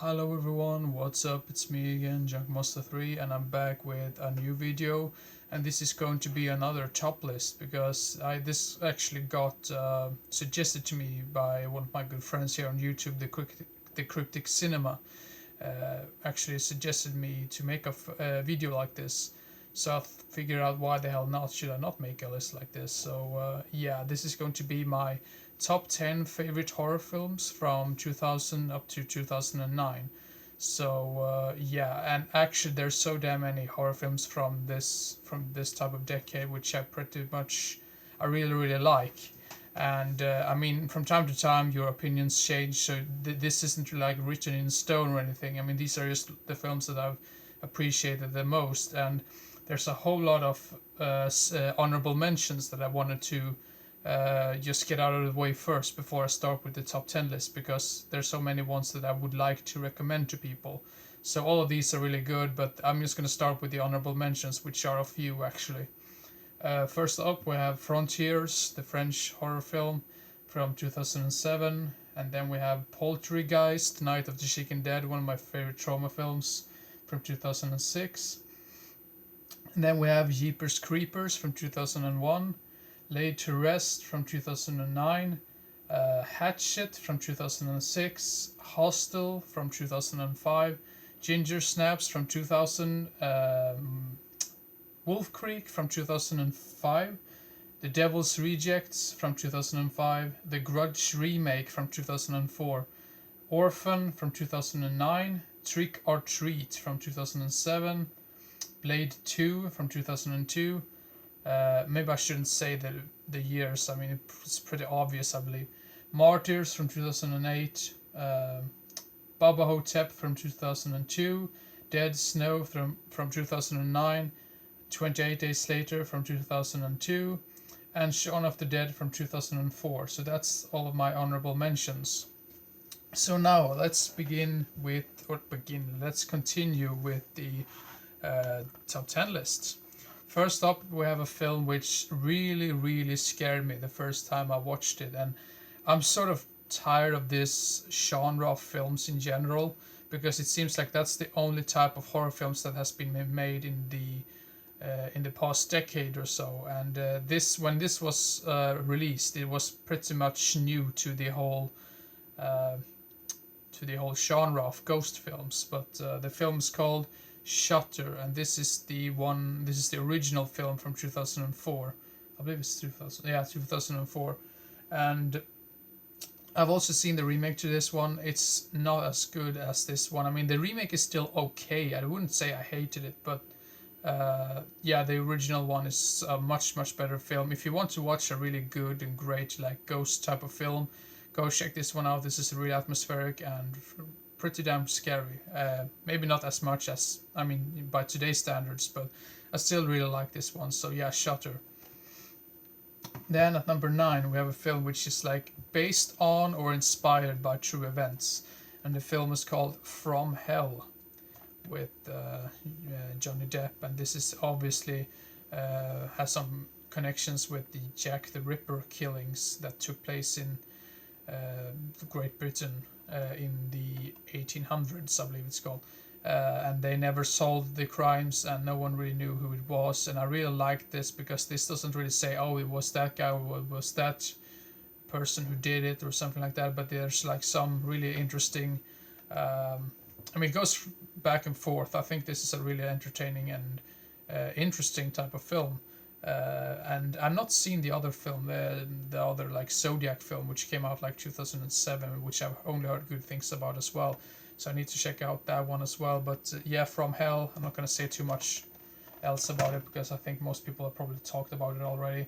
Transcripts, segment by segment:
Hello everyone, what's up? It's me again, Junkmaster3, and I'm back with a new video. And this is going to be another top list because this actually got suggested to me by one of my good friends here on YouTube, the Cryptic Cinema. Actually suggested me to make a video like this. So I figured out why the hell not should I not make a list like this. So yeah, this is going to be my top 10 favorite horror films from 2000 up to 2009. So yeah, and actually there's so damn many horror films from this type of decade which I really like. And I mean, from time to time your opinions change, so this isn't like written in stone or anything. I mean, these are just the films that I've appreciated the most, and there's a whole lot of honorable mentions that I wanted to just get out of the way first before I start with the top 10 list, because there's so many ones that I would like to recommend to people. So all of these are really good, but I'm just going to start with the honorable mentions, which are a few actually. First up, we have Frontiers, the French horror film from 2007. And then we have Poltergeist, Night of the Chicken Dead, one of my favorite trauma films from 2006. And then we have Jeepers Creepers from 2001, Laid to Rest from 2009, Hatchet from 2006, Hostel from 2005, Ginger Snaps from 2000, Wolf Creek from 2005, The Devil's Rejects from 2005, The Grudge Remake from 2004, Orphan from 2009, Trick or Treat from 2007, Blade 2 from 2002. Maybe I shouldn't say the years, I mean, it's pretty obvious, I believe. Martyrs from 2008, Baba Hotep from 2002, Dead Snow from 2009, 28 Days Later from 2002, and Shaun of the Dead from 2004. So that's all of my honorable mentions. So now let's continue with the top 10 list. First up, we have a film which really scared me the first time I watched it, and I'm sort of tired of this genre of films in general, because it seems like that's the only type of horror films that has been made in the past decade or so. And when this was released, it was pretty much new uh, to the whole genre of ghost films. But the film is called Shutter, and this is the one. This is the original film from 2004. I believe it's 2000. Yeah, 2004. And I've also seen the remake to this one. It's not as good as this one. I mean, the remake is still okay. I wouldn't say I hated it, but yeah, the original one is a much better film. If you want to watch a really good and great like ghost type of film, go check this one out. This is really atmospheric and pretty damn scary. Maybe not as much as, I mean, by today's standards, but I still really like this one. So yeah, Shutter. Then at number 9 we have a film which is like based on or inspired by true events, and the film is called From Hell, with Johnny Depp, and this is obviously has some connections with the Jack the Ripper killings that took place in Great Britain in the 1800s, I believe it's called. And they never solved the crimes, and no one really knew who it was. And I really liked this because this doesn't really say, oh, it was that guy or it was that person who did it or something like that. But there's like some really interesting. I mean, it goes back and forth. I think this is a really entertaining and interesting type of film. And I've not seen the other film, the other like Zodiac film, which came out like 2007, which I've only heard good things about as well. So I need to check out that one as well. But yeah, From Hell, I'm not going to say too much else about it because I think most people have probably talked about it already.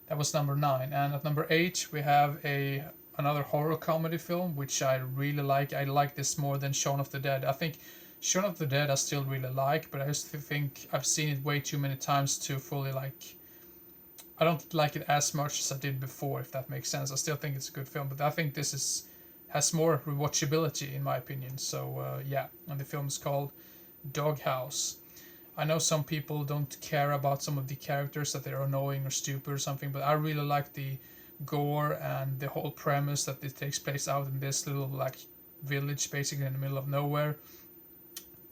That was number 9. And at number 8 we have another horror comedy film which I really like. I like this more than Shaun of the Dead. I think Shaun of the Dead I still really like, but I just think I've seen it way too many times to fully like. I don't like it as much as I did before, if that makes sense. I still think it's a good film, but I think this has more rewatchability in my opinion. So yeah, and the film is called Doghouse. I know some people don't care about some of the characters, that they're annoying or stupid or something, but I really like the gore and the whole premise that it takes place out in this little like village, basically in the middle of nowhere,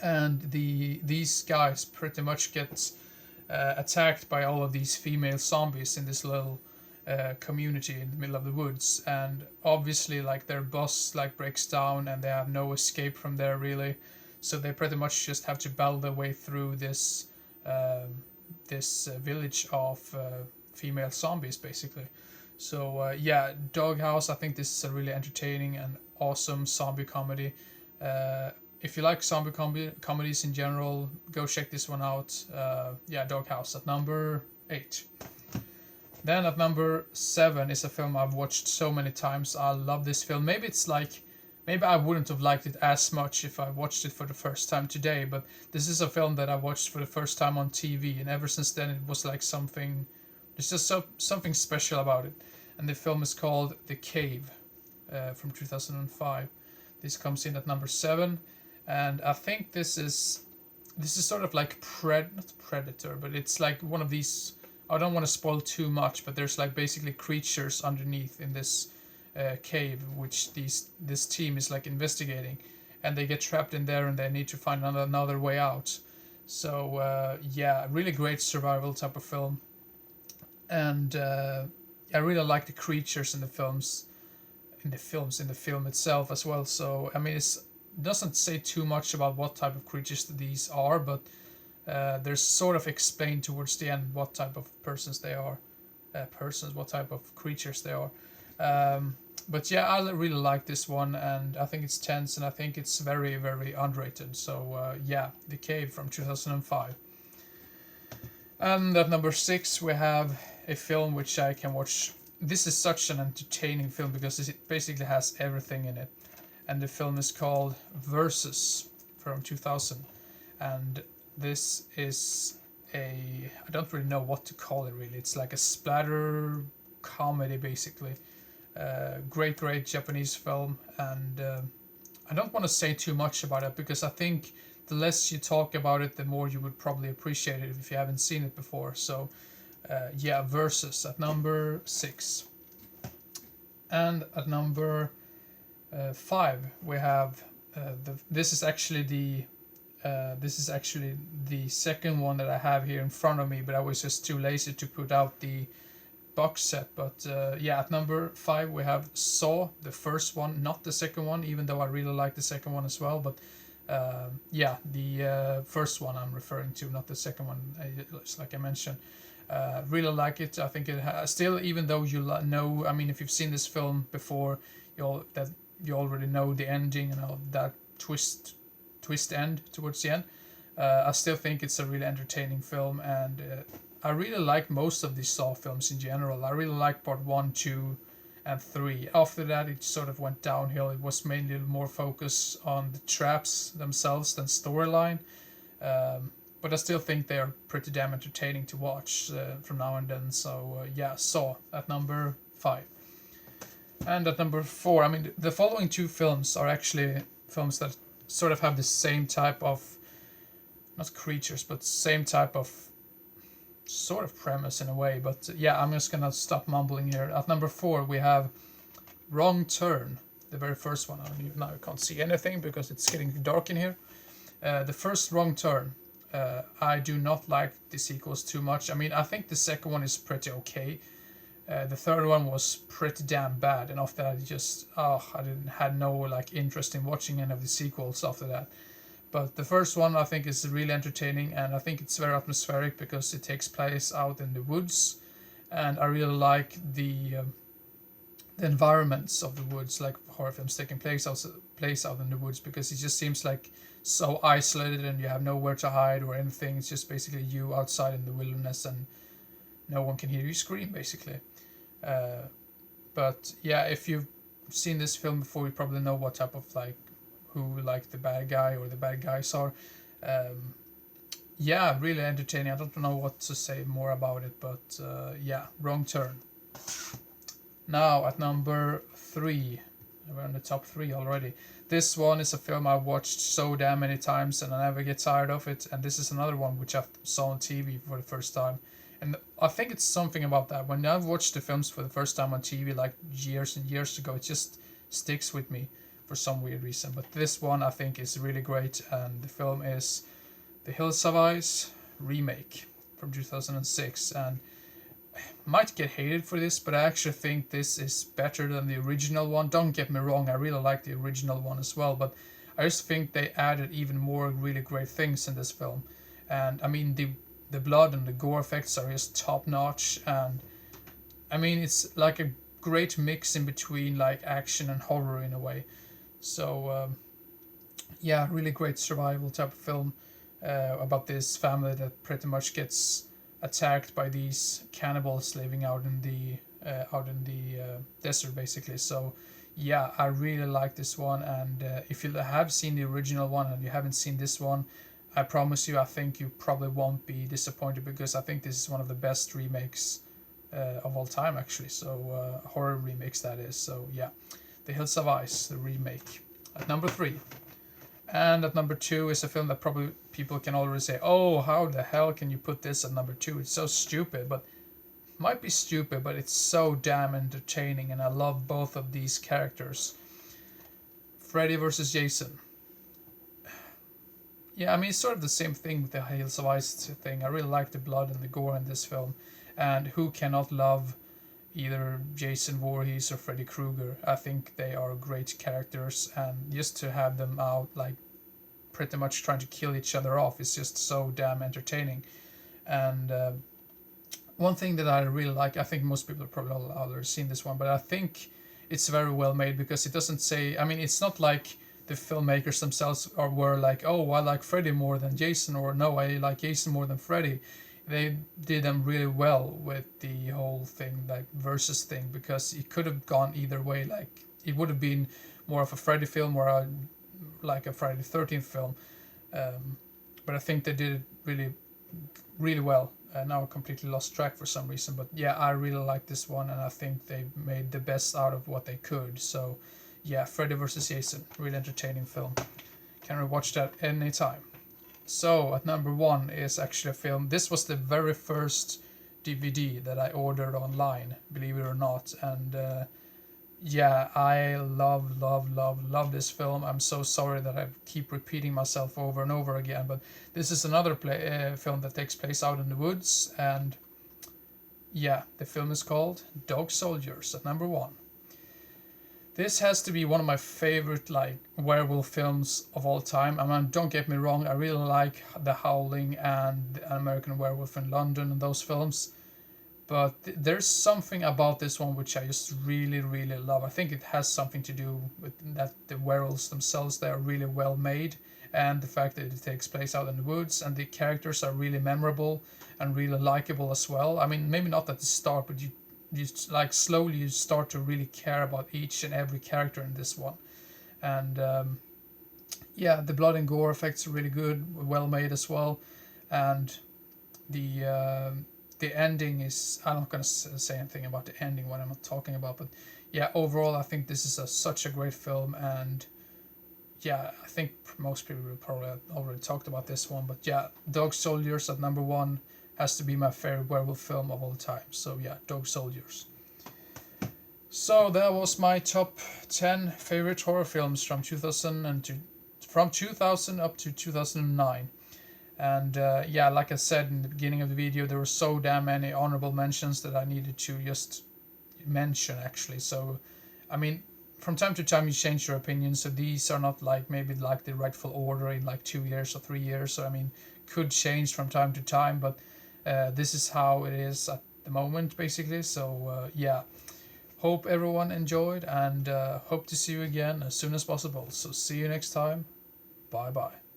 and these guys pretty much get attacked by all of these female zombies in this little community in the middle of the woods, and obviously like their boss like breaks down and they have no escape from there really, so they pretty much just have to battle their way through this village of female zombies basically. So yeah, Doghouse, I think this is a really entertaining and awesome zombie comedy. If you like zombie comedies in general, go check this one out. Yeah, Doghouse at number 8. Then at number 7 is a film I've watched so many times. I love this film. Maybe I wouldn't have liked it as much if I watched it for the first time today, but this is a film that I watched for the first time on TV, and ever since then it was like something, there's just something special about it. And the film is called The Cave from 2005. This comes in at number 7, and I think this is sort of like not Predator, but it's like one of these. I don't want to spoil too much, but there's like basically creatures underneath in this cave, which this team is like investigating, and they get trapped in there, and they need to find another way out. So yeah, really great survival type of film, and I really like the creatures in the film itself as well. So I mean, it doesn't say too much about what type of creatures these are, but there's sort of explained towards the end what type of persons they are, what type of creatures they are. But yeah, I really like this one, and I think it's tense, and I think it's very, very underrated. So yeah, The Cave from 2005. And at number 6 we have a film which I can watch. This is such an entertaining film because it basically has everything in it, and the film is called Versus from 2000, and this is I don't really know what to call it really. It's like a splatter comedy basically. Great Japanese film, and I don't want to say too much about it because I think the less you talk about it, the more you would probably appreciate it if you haven't seen it before. So yeah, Versus at number 6. And at number 5 we have this is actually the second one that I have here in front of me, but I was just too lazy to put out the box set. But yeah, at number 5 we have Saw, the first one, not the second one, even though I really like the second one as well. But yeah, the first one I'm referring to, not the second one, like I mentioned. Really like it. I think it still, even though you know, I mean, if you've seen this film before, you already know the ending, that twist end towards the end. I still think it's a really entertaining film, and I really like most of these Saw films in general. I really like part 1, 2, and 3. After that, it sort of went downhill. It was mainly more focus on the traps themselves than storyline. But I still think they are pretty damn entertaining to watch from now and then. So yeah, Saw at number 5. And at number 4, I mean, the following 2 films are actually films that sort of have the same type of, not creatures, but same type of sort of premise in a way. But yeah, I'm just gonna stop mumbling here. At number 4 we have Wrong Turn, the very first one. Now I can't see anything because it's getting dark in here. The first Wrong Turn, I do not like the sequels too much. I mean, I think the second one is pretty okay. The third one was pretty damn bad, and after that I had no like interest in watching any of the sequels after that. But the first one I think is really entertaining, and I think it's very atmospheric because it takes place out in the woods, and I really like the environments of the woods, like horror films taking place out in the woods, because it just seems like so isolated and you have nowhere to hide or anything. It's just basically you outside in the wilderness and no one can hear you scream basically. But yeah, if you've seen this film before, you probably know what type of who like the bad guy or the bad guys are. Yeah, really entertaining. I don't know what to say more about it, but yeah, Wrong Turn. Now at number 3, we're on the top 3 already. This one is a film I've watched so damn many times and I never get tired of it. And this is another one which I saw on TV for the first time. And I think it's something about that. When I've watched the films for the first time on TV, like years and years ago, it just sticks with me. for some weird reason. But this one I think is really great, and the film is The Hills Have Eyes remake from 2006, and might get hated for this, but I actually think this is better than the original one. Don't get me wrong, I really like the original one as well, but I just think they added even more really great things in this film. And I mean, the blood and the gore effects are just top notch, and I mean, it's like a great mix in between like action and horror in a way. So yeah, really great survival type of film about this family that pretty much gets attacked by these cannibals living out in the desert basically. So yeah, I really like this one, and if you have seen the original one and you haven't seen this one, I promise you, I think you probably won't be disappointed, because I think this is one of the best remakes of all time actually. So horror remakes, that is. So yeah, The Hills Have Eyes, the remake, at number 3. And at number 2 is a film that probably people can already say, oh, how the hell can you put this at number 2? It's so stupid. But might be stupid, but it's so damn entertaining, and I love both of these characters. Freddy versus Jason. Yeah, I mean, it's sort of the same thing with the Hills of Ice thing. I really like the blood and the gore in this film, and who cannot love either Jason Voorhees or Freddy Krueger? I think they are great characters, and just to have them out like pretty much trying to kill each other off is just so damn entertaining. And one thing that I really like, I think most people have probably already seen this one, but I think it's very well made, because it doesn't say, I mean, it's not like the filmmakers themselves were like, oh, I like Freddy more than Jason, or no, I like Jason more than Freddy. They did them really well with the whole thing, like versus thing, because it could have gone either way. Like it would have been more of a Freddy film or like a Friday the 13th film, but I think they did it really, really well. Now I completely lost track for some reason, but yeah, I really like this one, and I think they made the best out of what they could. So yeah, Freddy vs. Jason, really entertaining film. Can rewatch that anytime. So at number 1 is actually a film. This was the very first DVD that I ordered online, believe it or not. And yeah, I love this film. I'm so sorry that I keep repeating myself over and over again, but this is another film that takes place out in the woods, and yeah, the film is called Dog Soldiers at number 1. This has to be one of my favorite like werewolf films of all time. I mean, don't get me wrong, I really like The Howling and American Werewolf in London and those films, but there's something about this one which I just really love. I think it has something to do with that the werewolves themselves, they are really well made, and the fact that it takes place out in the woods, and the characters are really memorable and really likable as well. I mean, maybe not at the start, but you like slowly you start to really care about each and every character in this one. And yeah, the blood and gore effects are really good, well made as well. And the ending is, I'm not going to say anything about the ending, what I'm not talking about, but yeah, overall I think this is such a great film. And yeah, I think most people will probably already talked about this one, but yeah, Dog Soldiers at number 1 has to be my favorite werewolf film of all time. So yeah, Dog Soldiers. So that was my top 10 favorite horror films from 2000 up to 2009. And yeah, like I said in the beginning of the video, there were so damn many honorable mentions that I needed to just mention actually. So I mean, from time to time you change your opinion, so these are not like maybe like the rightful order in like 2 years or 3 years. So I mean, could change from time to time, but this is how it is at the moment basically. So yeah, hope everyone enjoyed, and hope to see you again as soon as possible. So see you next time. Bye bye.